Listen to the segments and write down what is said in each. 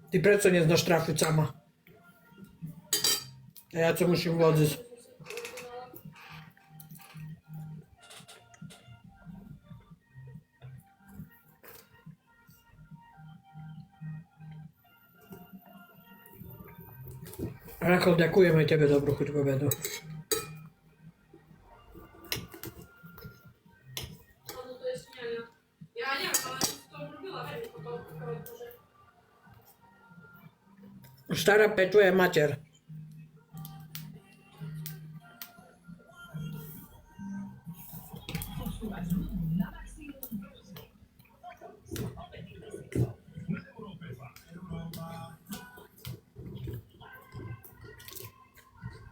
Ty prečo nie znaš trafiť sama? A ja čo musím vlodziť? Rachel, ďakujeme tebe, dobrú chuť k obedu. Stara pečuje mater.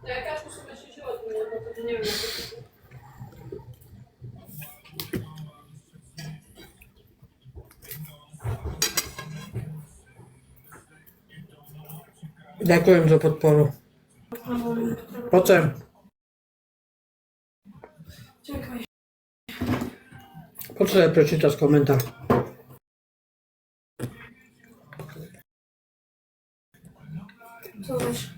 Ja kašku som ešte život, pretože neviem, ako to je. Ďakujem za podporu. Poď sem. Čakaj. Poď sa prečítať komentár. Co máš?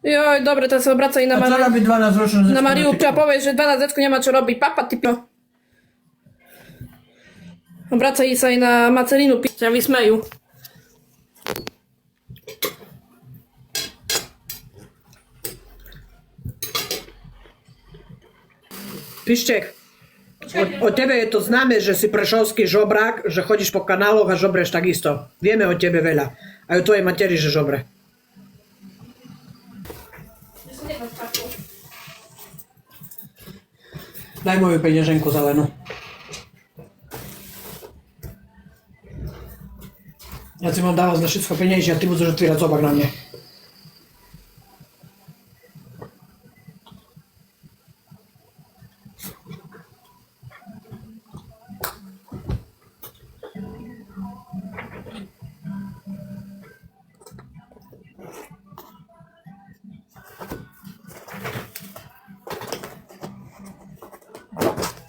Joj, dobre, teraz sa obracaj na A čo Mariu. robí 12-ročná Na Mariu treba povedať, že 12 nemá čo robiť. Papa, ty pio. Obracaj sa aj na Macerinu, ťa vysmejú. Pišček, o tebe je to známe, že si prešovský žobrák, že chodíš po kanáloch a žobreš takisto. Vieme o tebe veľa. Aj o tvojej materi, že žobre. Daj moju peňaženku zelenú. Ja si mám dávať za všetko peniazy a ty budeš otvírať zobák na mne.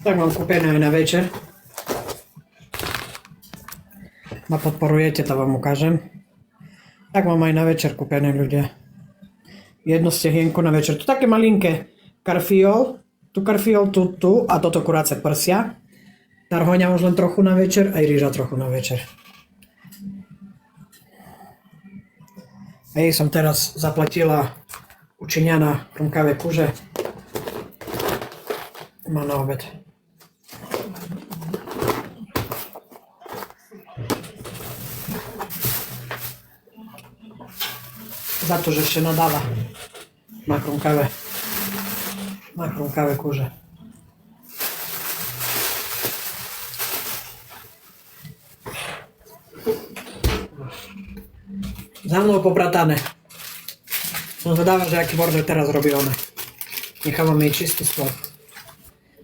Tak mám kúpené aj na večer. Ma podporujete, to vám ukážem. Tak mám aj na večer kúpené, ľudia. Jedno stehienko na večer. To také malinké. Karfiol, tu a toto kuráce prsia. Tarhoňa už len trochu na večer, aj rýža trochu na večer. A jej som teraz zaplatila u Číňana krmkavé kuže. Má na obed. Za to, že ešte nadáva. Má krmkavé kuže. Za mnou popratané. Som zvedavá, že aký bordel teraz robí ona. Nechávam jej čistý stôl.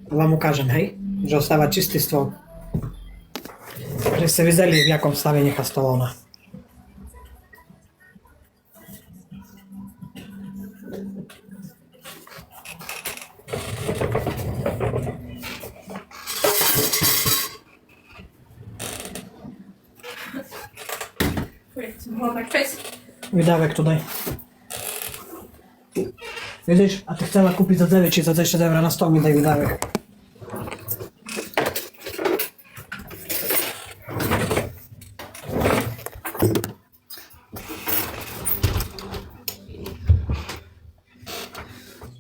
A vám ukážem, hej? Že ostáva čistý stôl. Že ste videli, v jakom stave nechá stôl ona. Vydávek tu daj. Vidíš? A ty chcela kúpiť za 9 či za 10 eur na stôl, mi daj vydávek.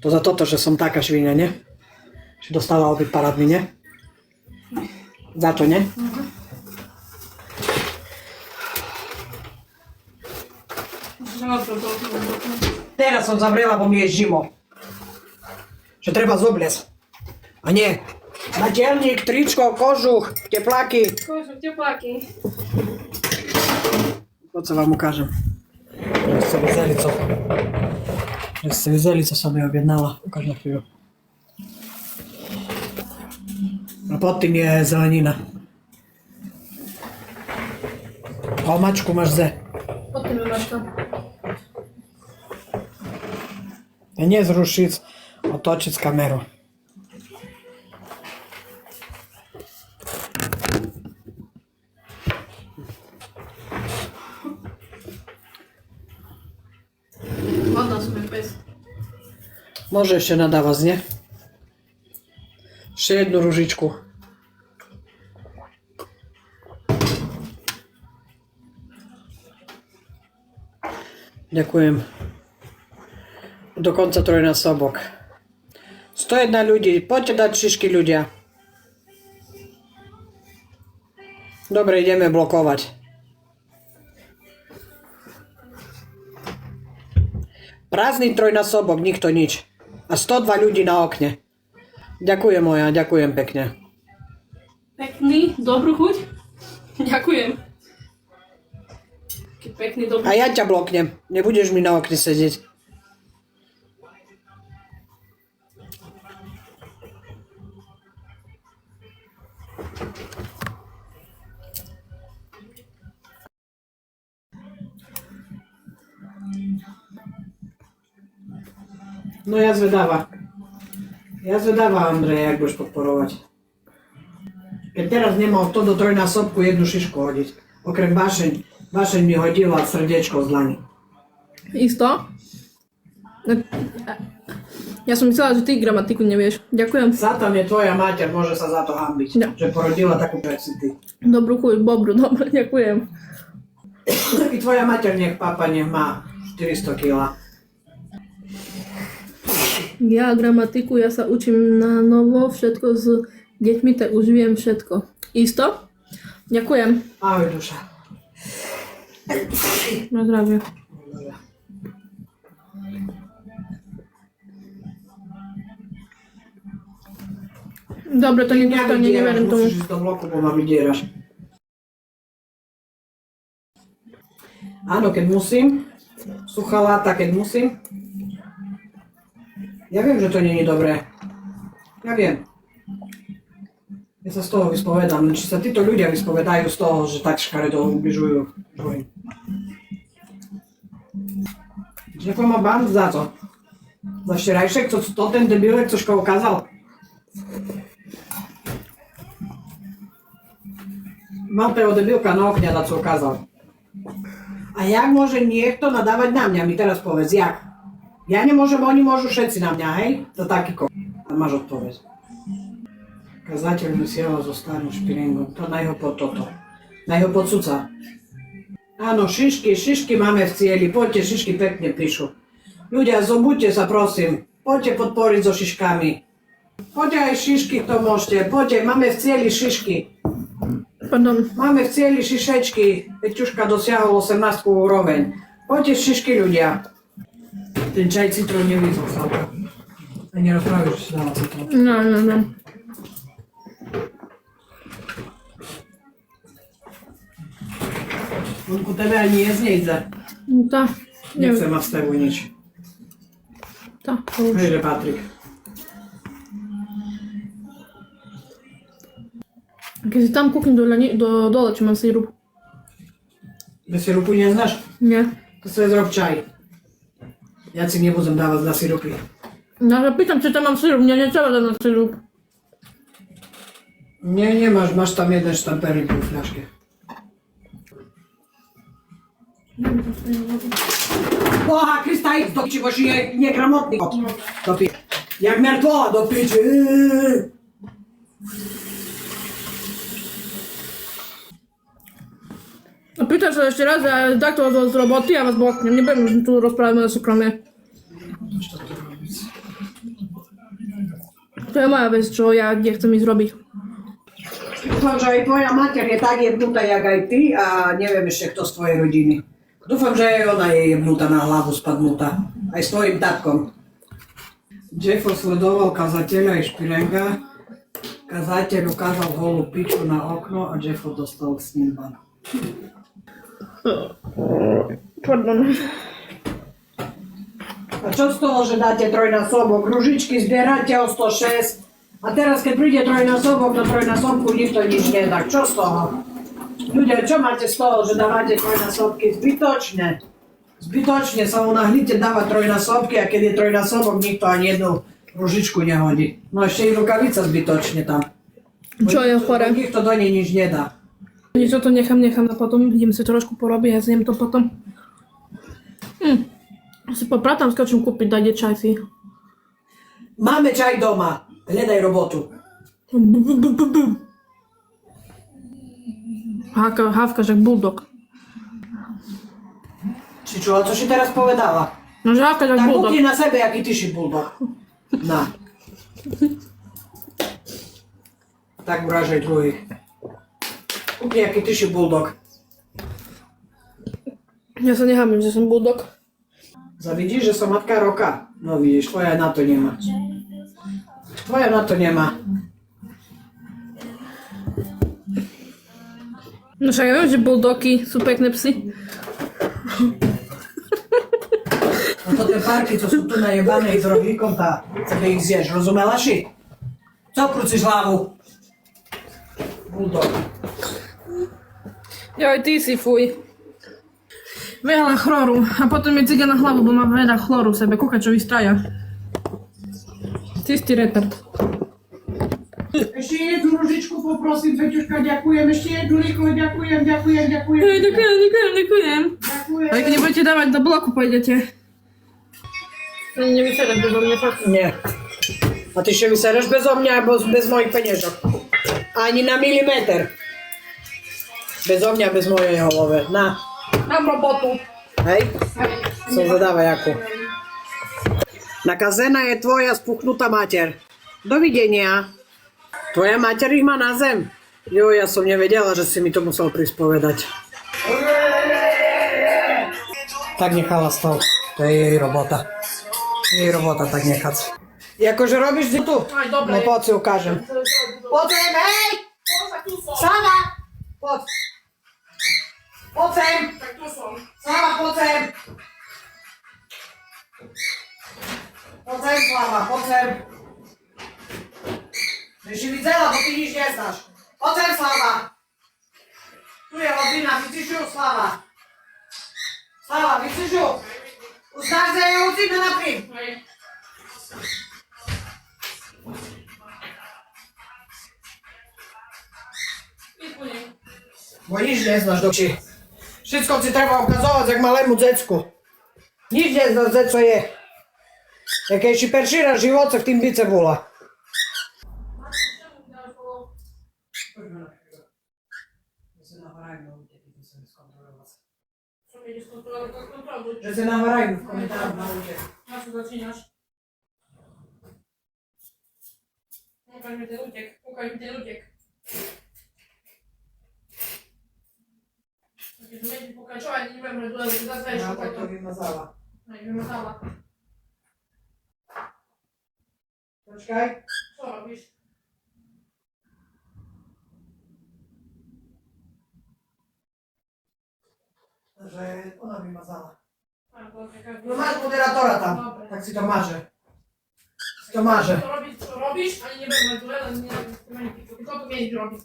To za toto, že som taká švíňa, nie? Že dostala obid parádny, nie? Za to, nie? Teraz som zavrela, bo mi je zimo. Že treba zobliec. A nie. Natielník, tričko, kožuch, tepláky. Kožuch, tepláky. Poď sa vám ukážem. Že ste videli, co som jej objednala. Ukáž na chvíľu. A pod tým je zelenina. A mačku máš ze. Potem máš to. Nie zrušiť, otočiť kameru. Ladná som je pes. Môže ešte nadávať, nie? Ešte jednu ružičku. Ďakujem. Dokonca trojnásobok. 101 ľudí. Poďte dať šišky, ľudia. Dobre, ideme blokovať. Prázdny trojnásobok, nikto nič. A 102 ľudí na okne. Ďakujem moja, ďakujem pekne. Pekný, dobrú chuť. Ďakujem. Taký pekný, dobrý. A ja ťa bloknem. Nebudeš mi na okne sedieť. No ja zvedáva. Ja zvedáva, Andrej, jak budeš podporovať. Keď teraz nemal to do trojnásobku jednu šišku hodiť. Okrem Bašeň. Bašeň mi hodila srdiečko z dlani. Isto? Ja som myslela, že ty gramatiku nevieš. Ďakujem. Satan je tvoja mater, môže sa za to hanbiť. Ja. Že porodila takú si ty. Dobrú chuť, bobru, dobre, ďakujem. I tvoja mater nech papa nech má 400 kg. Ja gramatiku, ja sa učím na novo, všetko s deťmi, tak už viem všetko. Isto? Ďakujem. Ahoj, duša. Na zdravie. Dobre, to neverím tomu. Musíš ísť do bloku, bo ma vydieraš. Áno, keď musím. Suchá láta, keď musím. Ja viem, že to nie je dobré. Ja viem. Ja sa z toho vyspovedám. Či sa títo ľudia vyspovedajú z toho, že tak škaredo ubližujú. Ďakujem ma band za to. Za včerajšek, to ten debilek, co škola ukázal. Mal toho debilka na okne, co ukázal. A jak môže niekto nadávať na mňa? Mi teraz povedz, jak? Ja nemôžem, oni môžu všetci na mňa, hej? To taký A máš odpoveď. Kazateľ mi siela so starým špiringom. To na jeho pod toto. Na jeho pod cuca. Áno, šišky máme v cieli. Poďte, šišky pekne píšu. Ľudia, zobuďte sa, prosím. Poďte podporiť so šiškami. Poďte aj šišky, kto môžete. Poďte, máme v cieli šišky. Pardon. Máme v cieli šišečky. Peťuška dosiahol 18 úroveň. Poďte šišky, ľudia. Ten čaj citrón nevyzol celka. A nerozprávaš, že si dala citrón. No. On ku tebe ani jesť nejde. Tá. Nechce mať s tebou nič. Tá. Hejže, Patrik. Keď si tam kúknem dole, či mám sírup. Bez sirupu neznáš? Nie. To sa zrob čaj. Ja si nebudem dávať na sirupy. Ja sa pýtam, či tam mám sírup. Mňa netreba dať na sírup. Nie, nemáš. Máš tam jeden štamperník v fľaške. Boha Krista, idź do piči, bo si negramotný. Do piči. Jak mŕtvola, do piči. A pýtam sa ešte raz, ja takto z roboty a vás bloknem. Nebudem tu rozprávať moje súkromie. To je moja vec, čo ja kde chcem ísť robiť. Dúfam, že aj tvoja mater je tak jebnutá, jak aj ty a neviem ešte kto z tvojej rodiny. Dúfam, že aj ona je jebnutá na hlavu, spadnutá. Aj s tvojim tatkom. Jeffo sledoval kazateľa i špirenga. Kazateľ ukázal holú piču na okno a Jeffo dostal s ním ban. Pardon. A čo z toho, že dáte trojnásobok? Ružičky zbierate o 106 a teraz keď príde trojnásobok, na trojnásobku nikto nič nedá. Čo z toho? Ľudia, čo máte z toho, že dávate trojnásobky? Zbytočne. Zbytočne sa unahlíte dávať trojnásobky a keď je trojnásobok, nikto ani jednu ružičku nehodí. No ešte i rukavica zbytočne tam. Čo je chore? Nikto do nej nič nedá. Niečo to nechám a potom idem si trošku porobiť a zjem to potom. Si popratám, skočím kúpiť, dajte čaj si. Máme čaj doma. Hľadaj robotu. Hávka, že bulldog. Či čo, co si teraz povedala? No že hávka, že Tak bulldog. kúkni na sebe, aký ty si bulldog. Na. Tak uražaj druhých. Kúkni, aký ty si bulldog. Ja sa nehámim, že som bulldog. Zavidíš, že som matka roka? No vidíš, tvoja na to nemá. Tvoja na to nemá. No však ja viem, že bulldogy sú pekné psy. No to tie parky, co sú tu najebané s rohlíkom, tá sebe ich zješ, rozumela si? Co krúciš hlavu? Bulldog. Joj, ty si fuj. Veľa chloru a potom je ciga na hlavu, bo má veľa chloru v sebe. Kúka, čo vystraja. Čistý retard. Ešte jednu ružičku poprosím, Peťuška, ďakujem. Ešte jednu rýchlo, ďakujem. Ďakujem. Ale keď nebudete dávať do bloku, pôjdete. Ani nevysereš bezo mňa, fakt. Nie. A ty ešte vysereš bezo mňa, alebo bez mojich peniežok. Ani na milimeter. Bezo mňa, bez mojej holove. Na. Mám robotu. Hej? Som zadáva jakú. Nakazená je tvoja spuchnutá mater. Dovidenia. Tvoja mater ich má na zem. Jo, ja som nevedela, že si mi to musel prispovedať. Tak nechala stav. To je jej robota. Jej robota tak nechať. Jakože robíš tu? Aj, dobre. No poď si ukážem. Poď sem, hej! Sava! Poď. Poď sem! Tak tu som. Slava, poď sem! Poď sem, Slava, poď sem! Než si videla, bo ty nič neznáš. Poď sem, Slava! Tu je hodina, vidíš ju, Slava? Slava, vidíš ju? Uznáš, že je hodina na plyn? Bo nič neznáš, dokči. Všetko si treba ukazovať, jak malému decku. Nič neznáš, deco je. Keď si peršíra živoce v tým bice bola. Že sa nahrajú v komentároch na ľudia. Na čo začínaš? Ukáž mi ten útek. Keď budete pokračovať, nebudem hrať duelu, keď zase No, tak to vymazala. vymazala. Počkaj. Čo robíš? Že ona vymazala. No No máš moderátora tam, dobre. tak si to maže. Si to maže. Čo robíš, ani nebudem hrať duelu, ani nebudem piču. Ty koľko mieniš robiť?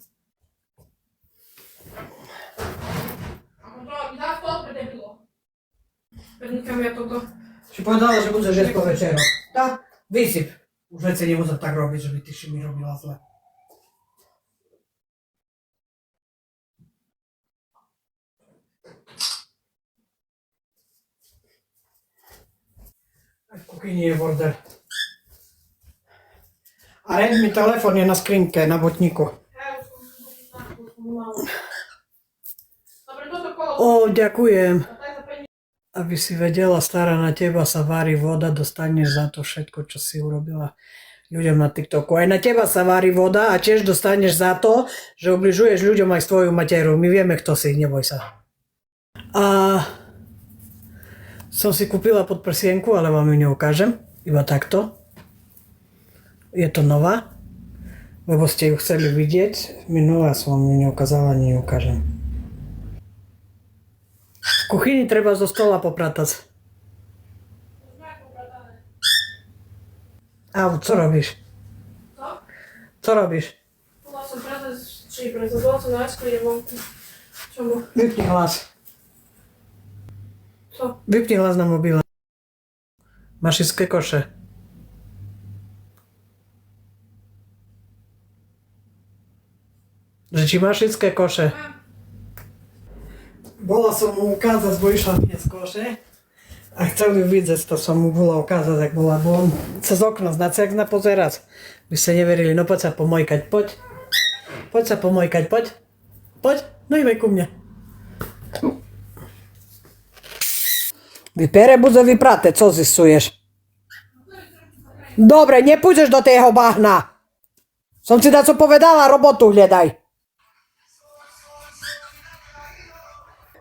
A kontrola mi dá to, pre debilo. Prednikám ja toto. Si povedala, že budeš jesť po večero. Tak, vysyp. Už veci nemusím tak robiť, že by ty si mi robila zle. Aj v kuchyni je bordel. A Redmi telefon je na skrinke, na botníku. Dobre, toto kolo. Ó, ďakujem. Tak za peniaze. Aby si vedela, stará, na teba sa vári voda, dostaneš za to všetko, čo si urobila ľuďom na TikToku. Aj na teba sa vári voda a tiež dostaneš za to, že ubližuješ ľuďom aj s tvojou materou. My vieme, kto si, neboj sa. A som si kúpila podprsienku, ale vám ju neukážem. Iba takto. Je to nová, lebo ste ju chceli vidieť. Minulá som vám ju neukázala, ani ju ukážem. V kuchyni treba zo stola popratať. A co robíš? Co? Co robíš? Bola som práve či prezadala som na esku, idem vonku. Czemu? Vypni hlas. Co? Vypni hlas na mobile. Máš všetké koše. Že či máš všetké koše? Bola som mu ukázať, bo išla dnes koše. A chcel ju vidieť, to som mu bola ukázať, jak bola. Bo on cez okno znáte, jak pozerať. By ste neverili, no poď sa pomojkať, poď. Poď sa pomojkať, poď. Poď, no ideme ku mne. Vypere budze vyprate, co zisuješ? Dobre, nepôjdeš do tého bahna. Som si daco povedala, robotu hľadaj.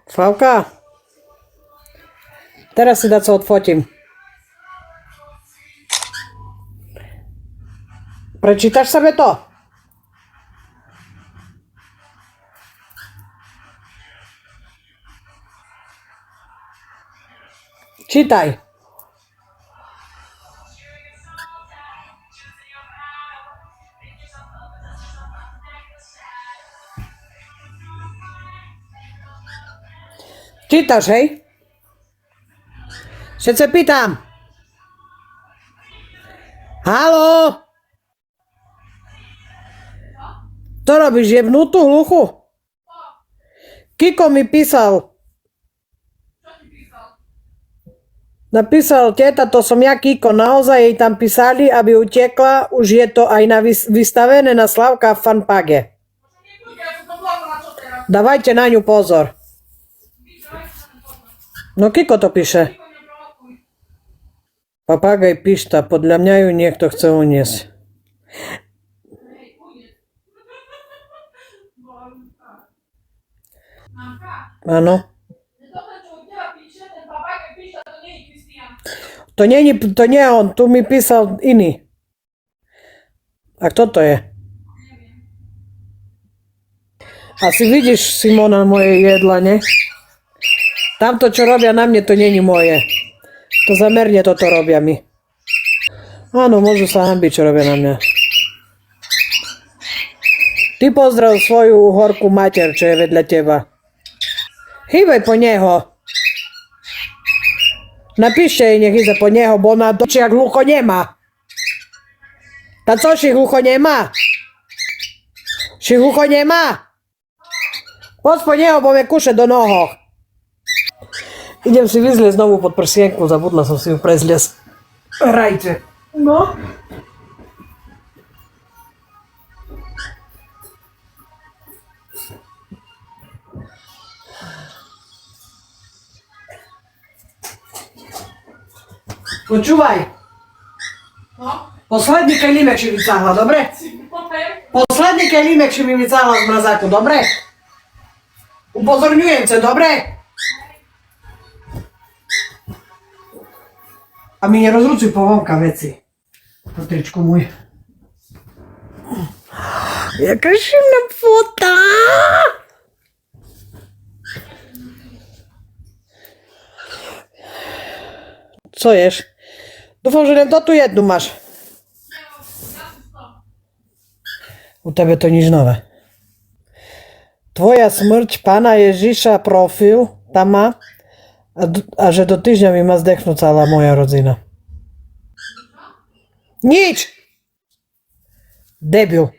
Slavka, teraz si daco odfotím. Prečítaš sebe to? Čítaj. Čítaš, hej? Všetce pýtam. Haló? To robíš jebnutú hluchu? Kiko mi písal. Napísal teta, to som ja, Kiko, naozaj jej tam písali, aby utekla, už je to aj na vystavené na Slavka v fanpage. Dávajte na ňu pozor. No Kiko to píše. Papagaj pišta, podľa mňa ju niekto chce uniesť. Áno. To nie on, tu mi písal iný. A kto to je? Asi vidíš, Simona, moje jedla, ne? Tamto, čo robia na mne, to není moje. To zamerne toto robia mi. Áno, môžu sa hanbiť, čo robia na mňa. Ty pozdrav svoju horkú mater, čo je vedľa teba. Hýbaj po neho. Napíšte jej, nech ide po neho, bo ona doči jak hlucho nemá. Ta co, si hlucho nemá? Si hlucho nemá? Poď po neho, bo me kuše do nohoch. Idem si vyzliesť znovu pod prsienku, zabudla som si ju prezliesť. Hrajte. No. Počúvaj. No? Posledný kelímek si vycáhla, dobre? Posledný kelímek si mi vycáhla z mrazáku, dobre? Upozorňujem sa, dobre? A mi nerozrucuj povonka veci. Patričku môj. Jaká šimná fota! Co ješ? Dúfam, že len to tu jednu máš. U tebe to nič nové. Tvoja smrť Pána Ježiša profil tam má a že do týždňa mi má zdechnúť celá moja rodzina. Nič! Debil.